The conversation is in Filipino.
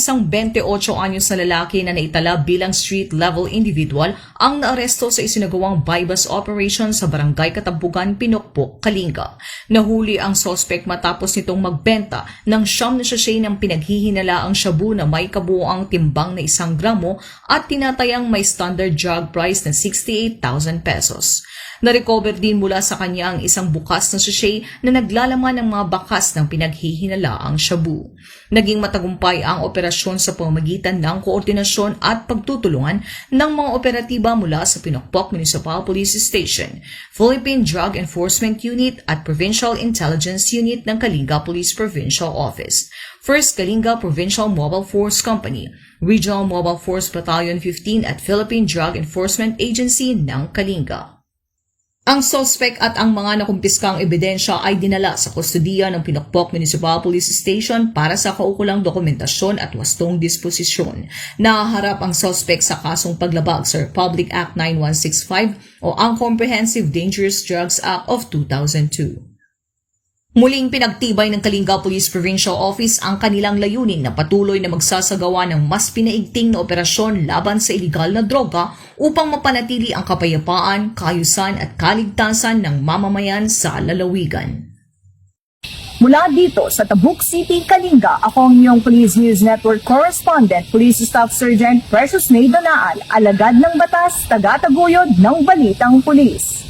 Isang 28 anyos na lalaki na naitala bilang street-level individual ang naaresto sa isinagawang bypass operation sa Barangay Katampugan, Pinokpok, Kalinga. Nahuli ang suspect matapos nitong magbenta ng siyam na sachet ng pinaghihinalaang shabu na may kabuoang timbang na 1 gramo at tinatayang may standard drug price na 68,000 pesos. Na-recover din mula sa kanya ang isang bukas na sachet na naglalaman ng mga bakas ng pinaghihinalaang shabu. Naging matagumpay ang operasyon sa pamamagitan ng koordinasyon at pagtutulungan ng mga operatiba mula sa Pinokpok Municipal Police Station, Philippine Drug Enforcement Unit at Provincial Intelligence Unit ng Kalinga Police Provincial Office, 1st Kalinga Provincial Mobile Force Company, Regional Mobile Force Battalion 15 at Philippine Drug Enforcement Agency ng Kalinga. Ang suspect at ang mga nakumpiskang ebidensya ay dinala sa kustudiya ng Pinokpok Municipal Police Station para sa kaukulang dokumentasyon at wastong disposisyon. Nahaharap ang suspect sa kasong paglabag sa Republic Act 9165 o ang Comprehensive Dangerous Drugs Act of 2002. Muling pinagtibay ng Kalinga Police Provincial Office ang kanilang layunin na patuloy na magsasagawa ng mas pinaigting na operasyon laban sa iligal na droga upang mapanatili ang kapayapaan, kaayusan at kaligtasan ng mamamayan sa lalawigan. Mula dito sa Tabuk City, Kalinga, ako ang iyong Police News Network Correspondent, Police Staff Sergeant Precious May Donaal, alagad ng batas, taga-taguyod ng Balitang Pulis.